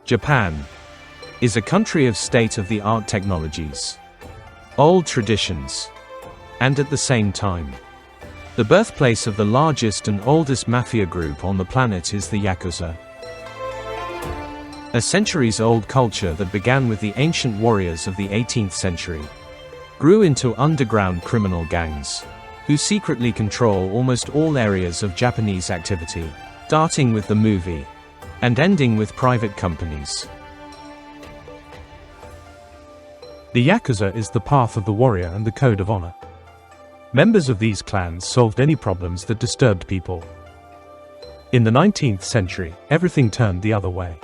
Japan is a country of state-of-the-art technologies, old traditions, and at the same time, the birthplace of the largest and oldest mafia group on the planet is the Yakuza. A centuries-old culture that began with the ancient warriors of the 18th century grew into underground criminal gangs, who secretly control almost all areas of Japanese activity, starting with the movie and ending with private companies. The Yakuza is the path of the warrior and the code of honor. Members of these clans solved any problems that disturbed people. In the 19th century, everything turned the other way.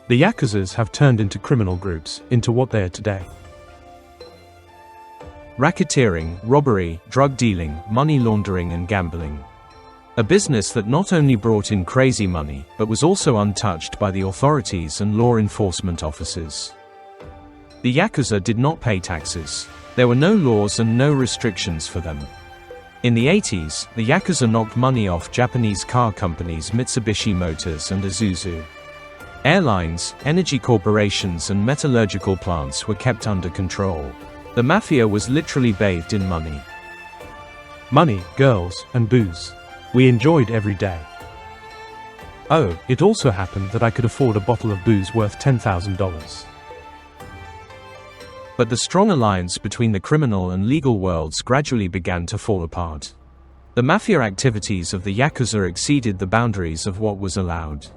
The Yakuzas have turned into criminal groups, into what they are today. Racketeering, robbery, drug dealing, money laundering and gambling. A business that not only brought in crazy money, but was also untouched by the authorities and law enforcement officers. The Yakuza did not pay taxes. There were no laws and no restrictions for them. In the 80s, the Yakuza knocked money off Japanese car companies Mitsubishi Motors and Isuzu. Airlines, energy corporations and metallurgical plants were kept under control. The mafia was literally bathed in money. Money, girls, and booze. We enjoyed every day. Oh, it also happened that I could afford a bottle of booze worth $10,000. But the strong alliance between the criminal and legal worlds gradually began to fall apart. The mafia activities of the Yakuza exceeded the boundaries of what was allowed.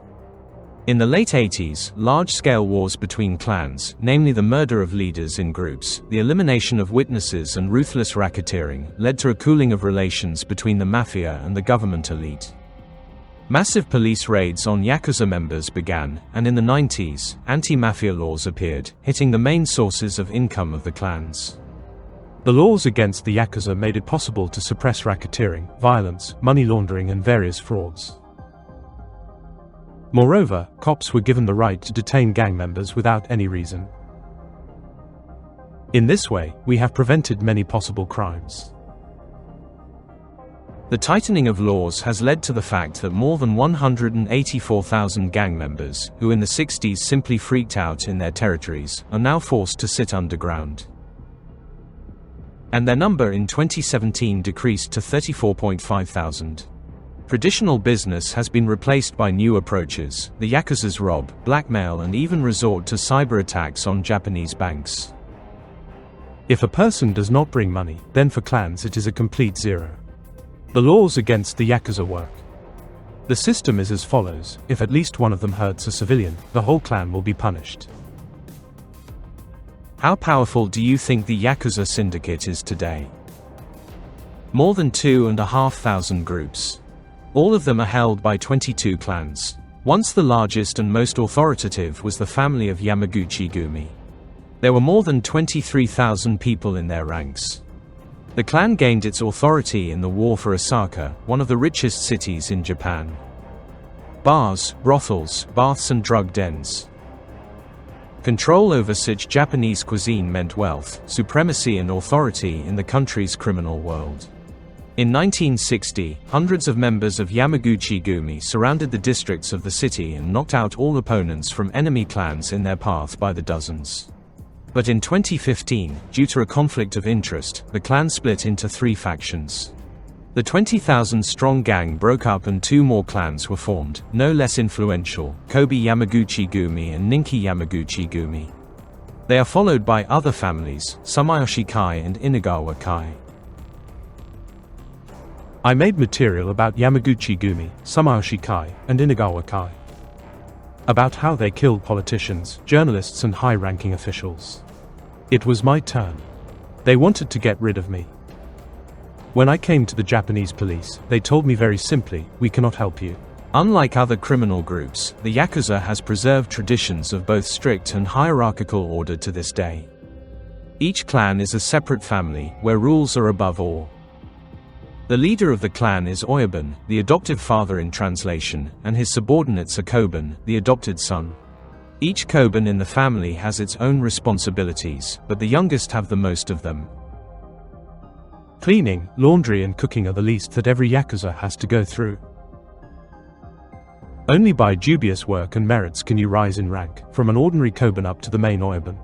In the late 80s, large-scale wars between clans, namely the murder of leaders in groups, the elimination of witnesses and ruthless racketeering, led to a cooling of relations between the mafia and the government elite. Massive police raids on Yakuza members began, and in the 90s, anti-mafia laws appeared, hitting the main sources of income of the clans. The laws against the Yakuza made it possible to suppress racketeering, violence, money laundering and various frauds. Moreover, cops were given the right to detain gang members without any reason. In this way, we have prevented many possible crimes. The tightening of laws has led to the fact that more than 184,000 gang members, who in the 60s simply freaked out in their territories, are now forced to sit underground. And their number in 2017 decreased to 34.5 thousand. Traditional business has been replaced by new approaches. The Yakuzas rob, blackmail and even resort to cyber attacks on Japanese banks. If a person does not bring money, then for clans it is a complete zero. The laws against the Yakuza work. The system is as follows: if at least one of them hurts a civilian, the whole clan will be punished. How powerful do you think the Yakuza syndicate is today? More than 2,500 groups. All of them are held by 22 clans. Once the largest and most authoritative was the family of Yamaguchi-gumi. There were more than 23,000 people in their ranks. The clan gained its authority in the war for Osaka, one of the richest cities in Japan. Bars, brothels, baths and drug dens. Control over such Japanese cuisine meant wealth, supremacy and authority in the country's criminal world. In 1960, hundreds of members of Yamaguchi-gumi surrounded the districts of the city and knocked out all opponents from enemy clans in their path by the dozens. But in 2015, due to a conflict of interest, the clan split into 3 factions. The 20,000-strong gang broke up and 2 more clans were formed, no less influential, Kobe Yamaguchi-gumi and Ninki Yamaguchi-gumi. They are followed by other families, Sumayoshi-kai and Inagawa-kai. I made material about Yamaguchi-gumi, Sumayoshi-kai, and Inagawa-kai. About how they killed politicians, journalists and high-ranking officials. It was my turn. They wanted to get rid of me. When I came to the Japanese police, they told me very simply, "We cannot help you." Unlike other criminal groups, the Yakuza has preserved traditions of both strict and hierarchical order to this day. Each clan is a separate family, where rules are above all. The leader of the clan is Oyabun, the adoptive father in translation, and his subordinates are Koban, the adopted son. Each Koban in the family has its own responsibilities, but the youngest have the most of them. Cleaning, laundry and cooking are the least that every Yakuza has to go through. Only by dubious work and merits can you rise in rank, from an ordinary koban up to the main oyaban.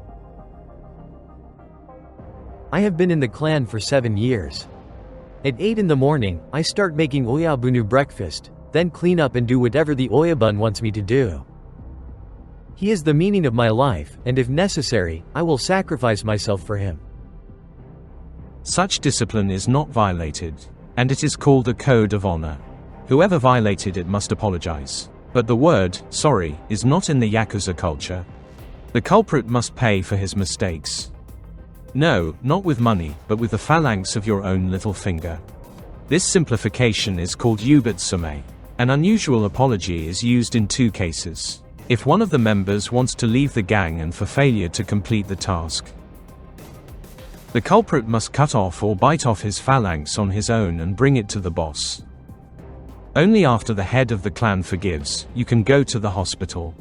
I have been in the clan for 7 years. At 8 in the morning, I start making oyabunu breakfast, then clean up and do whatever the oyaban wants me to do. He is the meaning of my life, and if necessary, I will sacrifice myself for him. Such discipline is not violated, and it is called a code of honor. Whoever violated it must apologize. But the word, sorry, is not in the Yakuza culture. The culprit must pay for his mistakes. No, not with money, but with the phalanx of your own little finger. This simplification is called yubitsume. An unusual apology is used in 2 cases. If one of the members wants to leave the gang and for failure to complete the task. The culprit must cut off or bite off his phalanx on his own and bring it to the boss. Only after the head of the clan forgives, you can go to the hospital.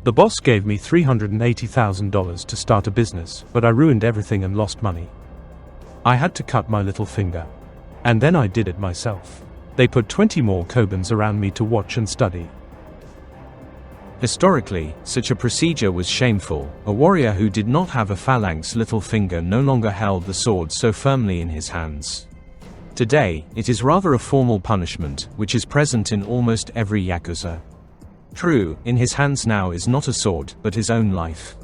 The boss gave me $380,000 to start a business, but I ruined everything and lost money. I had to cut my little finger. And then I did it myself. They put 20 more kobans around me to watch and study. Historically, such a procedure was shameful. A warrior who did not have a phalanx little finger no longer held the sword so firmly in his hands. Today, it is rather a formal punishment, which is present in almost every Yakuza. True, in his hands now is not a sword, but his own life.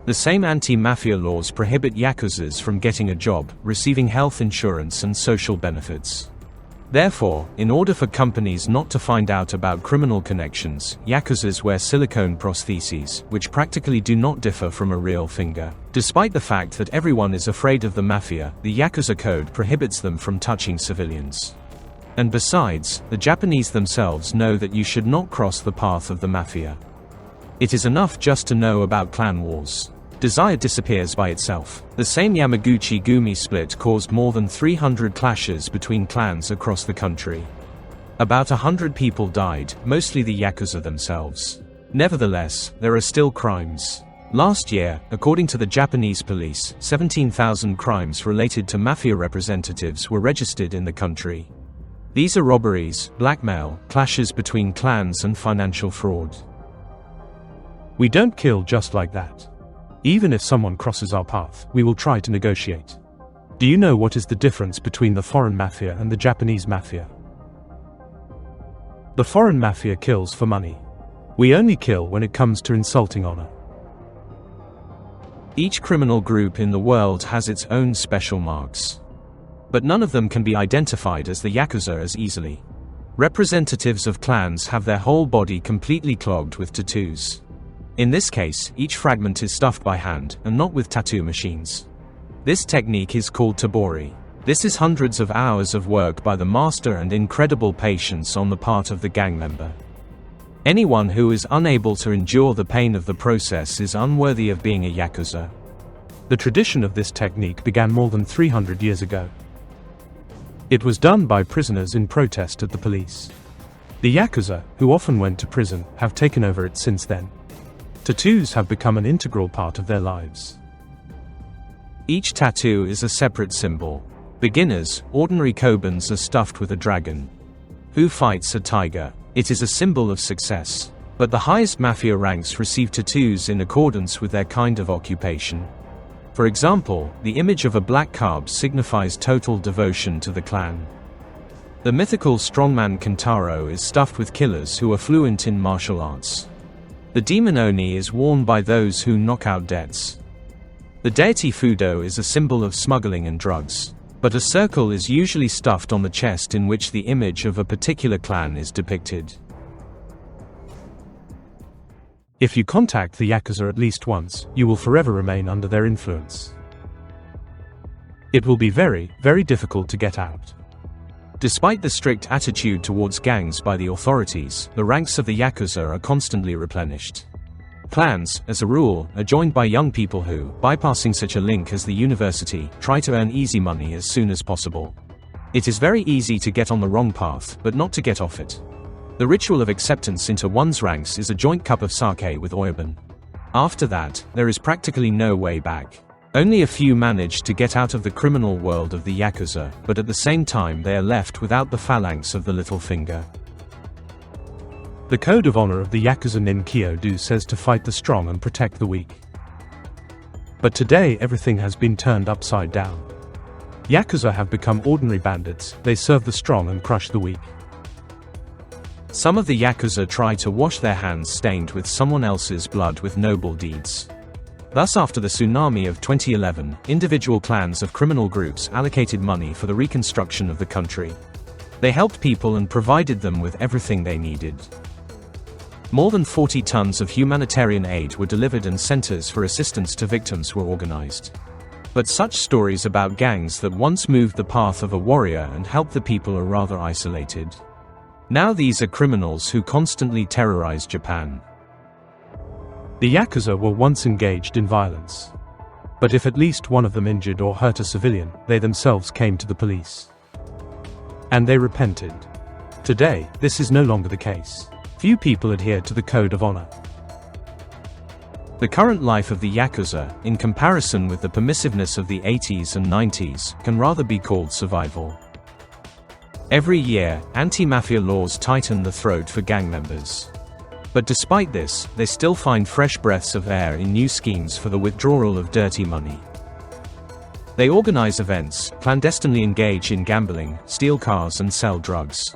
The same anti-mafia laws prohibit Yakuzas from getting a job, receiving health insurance and social benefits. Therefore, in order for companies not to find out about criminal connections, Yakuzas wear silicone prostheses, which practically do not differ from a real finger. Despite the fact that everyone is afraid of the mafia, the Yakuza code prohibits them from touching civilians. And besides, the Japanese themselves know that you should not cross the path of the mafia. It is enough just to know about clan wars. Desire disappears by itself. The same Yamaguchi-gumi split caused more than 300 clashes between clans across the country. About 100 people died, mostly the Yakuza themselves. Nevertheless, there are still crimes. Last year, according to the Japanese police, 17,000 crimes related to mafia representatives were registered in the country. These are robberies, blackmail, clashes between clans and financial fraud. We don't kill just like that. Even if someone crosses our path, we will try to negotiate. Do you know what is the difference between the foreign mafia and the Japanese mafia? The foreign mafia kills for money. We only kill when it comes to insulting honor. Each criminal group in the world has its own special marks. But none of them can be identified as the Yakuza as easily. Representatives of clans have their whole body completely clogged with tattoos. In this case, each fragment is stuffed by hand, and not with tattoo machines. This technique is called tabori. This is hundreds of hours of work by the master and incredible patience on the part of the gang member. Anyone who is unable to endure the pain of the process is unworthy of being a Yakuza. The tradition of this technique began more than 300 years ago. It was done by prisoners in protest at the police. The Yakuza, who often went to prison, have taken over it since then. Tattoos have become an integral part of their lives. Each tattoo is a separate symbol. Beginners, ordinary kobans are stuffed with a dragon. Who fights a tiger? It is a symbol of success. But the highest mafia ranks receive tattoos in accordance with their kind of occupation. For example, the image of a black carb signifies total devotion to the clan. The mythical strongman Kentaro is stuffed with killers who are fluent in martial arts. The demon Oni is worn by those who knock out debts. The deity Fudo is a symbol of smuggling and drugs. But a circle is usually stuffed on the chest in which the image of a particular clan is depicted. If you contact the Yakuza at least once, you will forever remain under their influence. It will be very, very difficult to get out. Despite the strict attitude towards gangs by the authorities, the ranks of the Yakuza are constantly replenished. Clans, as a rule, are joined by young people who, bypassing such a link as the university, try to earn easy money as soon as possible. It is very easy to get on the wrong path, but not to get off it. The ritual of acceptance into one's ranks is a joint cup of sake with oyaban. After that, there is practically no way back. Only a few manage to get out of the criminal world of the Yakuza, but at the same time they are left without the phalanx of the little finger. The code of honor of the Yakuza Ninkyo-do says to fight the strong and protect the weak. But today everything has been turned upside down. Yakuza have become ordinary bandits, they serve the strong and crush the weak. Some of the Yakuza try to wash their hands stained with someone else's blood with noble deeds. Thus, after the tsunami of 2011, individual clans of criminal groups allocated money for the reconstruction of the country. They helped people and provided them with everything they needed. More than 40 tons of humanitarian aid were delivered and centers for assistance to victims were organized. But such stories about gangs that once moved the path of a warrior and helped the people are rather isolated. Now these are criminals who constantly terrorize Japan. The Yakuza were once engaged in violence. But if at least one of them injured or hurt a civilian, they themselves came to the police. And they repented. Today, this is no longer the case. Few people adhere to the code of honor. The current life of the Yakuza, in comparison with the permissiveness of the 80s and 90s, can rather be called survival. Every year, anti-mafia laws tighten the throat for gang members. But despite this, they still find fresh breaths of air in new schemes for the withdrawal of dirty money. They organize events, clandestinely engage in gambling, steal cars and sell drugs.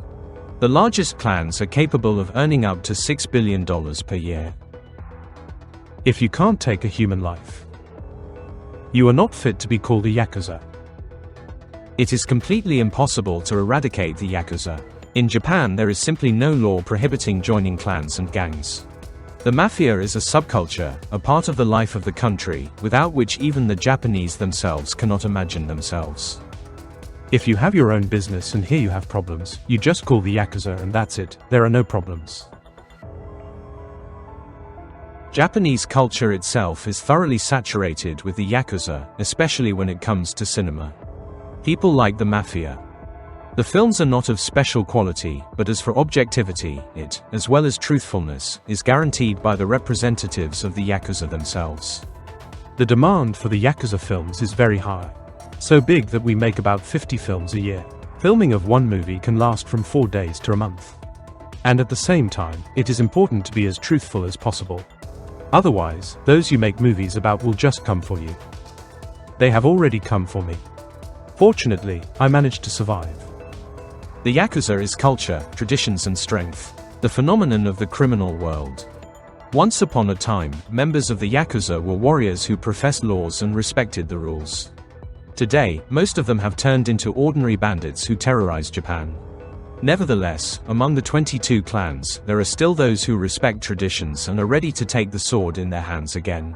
The largest clans are capable of earning up to $6 billion per year. If you can't take a human life, you are not fit to be called a Yakuza. It is completely impossible to eradicate the Yakuza. In Japan, there is simply no law prohibiting joining clans and gangs. The mafia is a subculture, a part of the life of the country, without which even the Japanese themselves cannot imagine themselves. If you have your own business and here you have problems, you just call the Yakuza and that's it, there are no problems. Japanese culture itself is thoroughly saturated with the Yakuza, especially when it comes to cinema. People like the mafia. The films are not of special quality, but as for objectivity, it, as well as truthfulness, is guaranteed by the representatives of the Yakuza themselves. The demand for the Yakuza films is very high. So big that we make about 50 films a year. Filming of one movie can last from 4 days to a month. And at the same time, it is important to be as truthful as possible. Otherwise, those you make movies about will just come for you. They have already come for me. Fortunately, I managed to survive. The Yakuza is culture, traditions and strength, the phenomenon of the criminal world. Once upon a time, members of the Yakuza were warriors who professed laws and respected the rules. Today, most of them have turned into ordinary bandits who terrorize Japan. Nevertheless, among the 22 clans, there are still those who respect traditions and are ready to take the sword in their hands again.